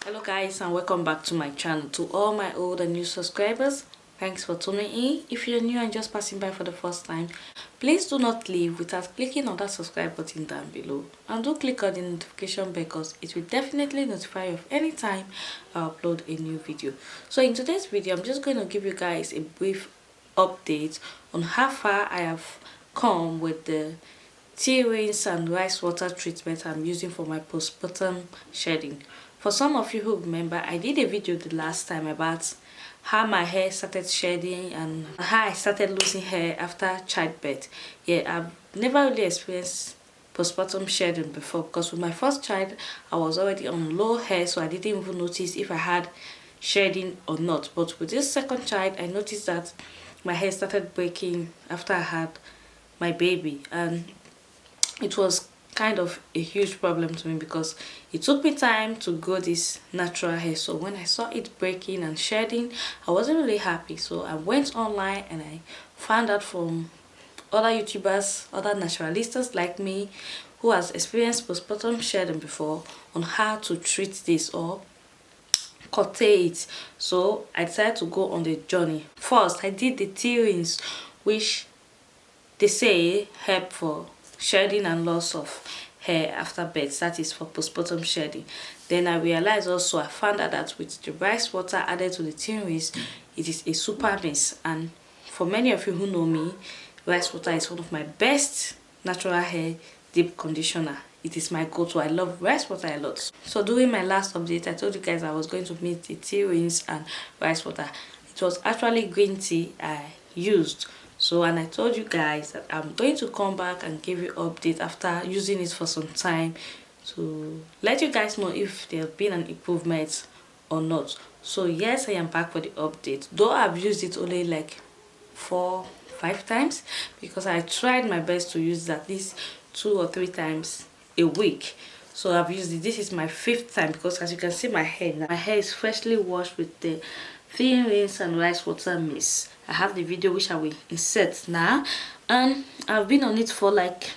Hello guys, and welcome back to my channel. To all my old and new subscribers, thanks for tuning in. If you're new and just passing by for the first time, please do not leave without clicking on that subscribe button down below, and do click on the notification bell because it will definitely notify you of any time I upload a new video. So in today's video, I'm just going to give you guys a brief update on how far I have come with the tea rinse and rice water treatment I'm using for my postpartum shedding. For some of you who remember, I did a video the last time about how my hair started shedding and how I started losing hair after childbirth. Yeah, I've never really experienced postpartum shedding before because with my first child I was already on low hair, so I didn't even notice if I had shedding or not. But with this second child, I noticed that my hair started breaking after I had my baby, and it was kind of a huge problem to me because it took me time to grow this natural hair. So when I saw it breaking and shedding, I wasn't really happy. So I went online and I found out from other YouTubers, other naturalistas like me who has experienced postpartum shedding before, on how to treat this or curtail it. So I decided to go on the journey. First, I did the tea rinse, which they say help for shedding and loss of hair after birth, that is for postpartum shedding. Then I realized also, I found out that with the rice water added to the tea rinse, it is a super mix. And for many of you who know me, rice water is one of my best natural hair deep conditioner. It is my go-to. I love rice water a lot. So during my last update, I told you guys I was going to mix the tea rinse and rice water. It was actually green tea I used. So, and I told you guys that I'm going to come back and give you update after using it for some time to let you guys know if there's been an improvement or not. So yes, I am back for the update, though I've used it only like 4-5 times because I tried my best to use it at least 2 or 3 times a week. So I've used it. This is my 5th time because as you can see my hair now, my hair is freshly washed with the thin rinse and rice water mist. I have the video which I will insert now, and I've been on it for like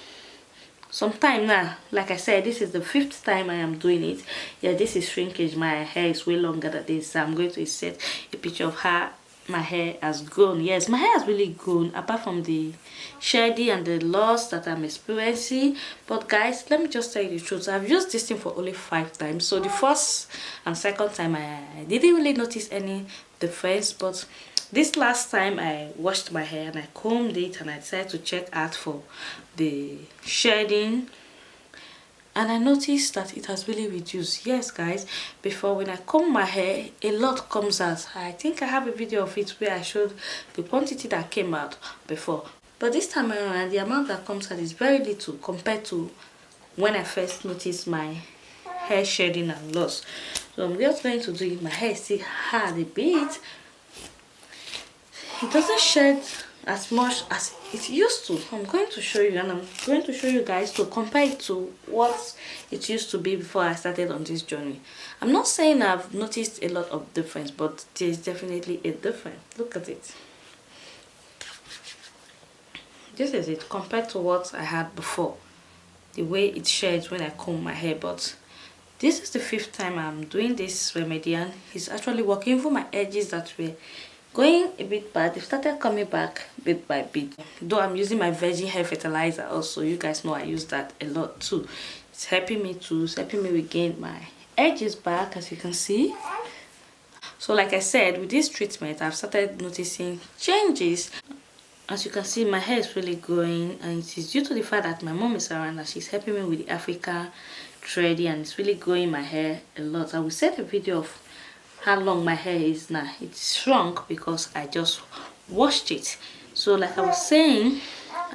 some time now. Like I said, this is the 5th time I am doing it. Yeah, this is shrinkage. My hair is way longer than this, so I'm going to insert a picture of how my hair has grown. Yes, my hair has really grown apart from the shedding and the loss that I'm experiencing. But guys, let me just tell you the truth, I've used this thing for only 5 times. So the first and second time I didn't really notice any difference, but this last time I washed my hair and I combed it and I decided to check out for the shedding, and I noticed that it has really reduced. Yes guys, before when I comb my hair, a lot comes out. I think I have a video of it where I showed the quantity that came out before, but this time around the amount that comes out is very little compared to when I first noticed my hair shedding and loss. So I'm just going to do it. My hair is still hard a bit. It doesn't shed as much as it used to. I'm going to show you, and I'm going to show you guys to compare it to what it used to be before I started on this journey. I'm not saying I've noticed a lot of difference, but there's definitely a difference. Look at it. This is it compared to what I had before, the way it sheds when I comb my hair. But this is the 5th time I'm doing this remedy, and it's actually working. For my edges that were going a bit bad, they started coming back bit by bit. Though I'm using my virgin hair fertilizer also, you guys know I use that a lot too. It's helping me too. It's helping me regain my edges back, as you can see. So like I said, with this treatment I've started noticing changes. As you can see, my hair is really growing, and it is due to the fact that my mom is around and she's helping me with the Africa threading, and it's really growing my hair a lot. I will set a video of how long my hair is now. It's shrunk because I just washed it. So like I was saying,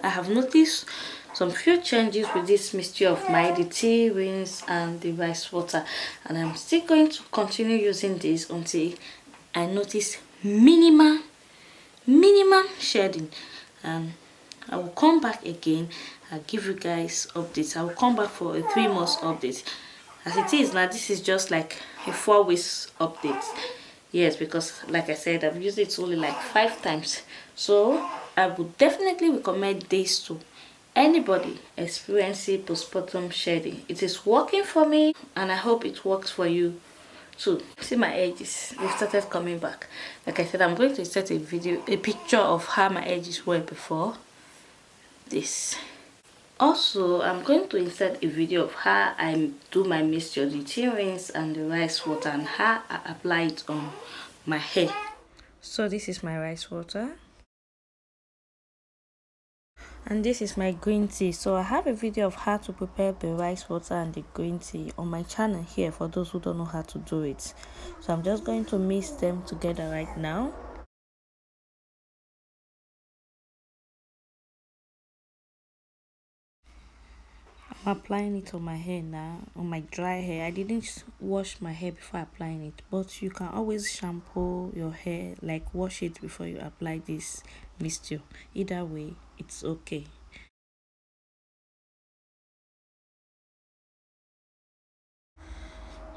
I have noticed some few changes with this mixture of my tea rinse and the rice water, and I'm still going to continue using this until I notice minimum shedding. And I will come back again. I'll give you guys updates. I will come back for a 3 months update. As it is now, this is just like a 4 weeks update. Yes, because like I said, I've used it only like 5 times. So I would definitely recommend this to anybody experiencing postpartum shedding. It is working for me, and I hope it works for you too. See my edges, they've started coming back. Like I said, I'm going to insert a picture of how my edges were before this. Also, I'm going to insert a video of how I do my mixture, the tea rinse and the rice water, and how I apply it on my hair. So this is my rice water. And this is my green tea. So I have a video of how to prepare the rice water and the green tea on my channel here for those who don't know how to do it. So I'm just going to mix them together right now. I'm applying it on my hair now, on my dry hair. I didn't wash my hair before applying it, but you can always shampoo your hair, like wash it before you apply this mixture. Either way, it's okay.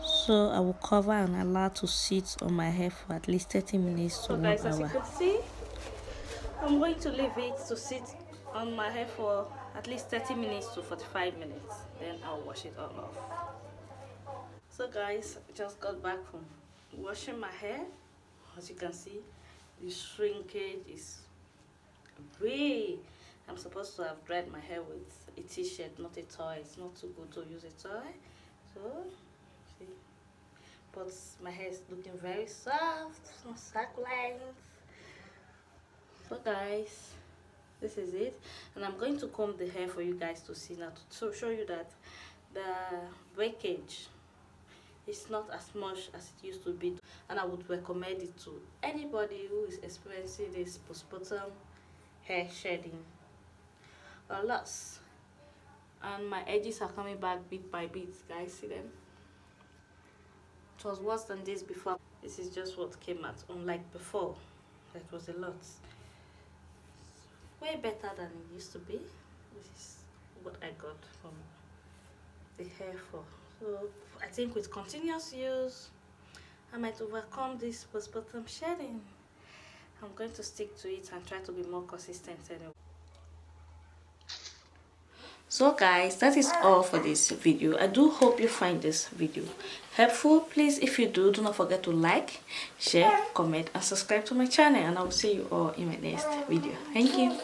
So I will cover and allow to sit on my hair for at least 30 minutes to 1 hour. So guys, as you can see, I'm going to leave it to sit on my hair for at least 30 minutes to 45 minutes. Then I'll wash it all off. So guys, I just got back from washing my hair. As you can see, the shrinkage is way. I'm supposed to have dried my hair with a t-shirt, not a toy. It's not too good to use a toy. So, see. But my hair is looking very soft, no sack lines. So guys, this is it, and I'm going to comb the hair for you guys to see now, to show you that the breakage is not as much as it used to be, and I would recommend it to anybody who is experiencing this postpartum hair shedding or loss. And my edges are coming back bit by bit, guys. See them? It was worse than this before. This is just what came out, unlike before. That was a lot. Way better than it used to be. This is what I got from the hair fall. So I think with continuous use, I might overcome this postpartum shedding. I'm going to stick to it and try to be more consistent anyway. So guys, that is all for this video. I do hope you find this video helpful. Please, if you do not forget to like, share, comment and subscribe to my channel, and I will see you all in my next video. Thank you.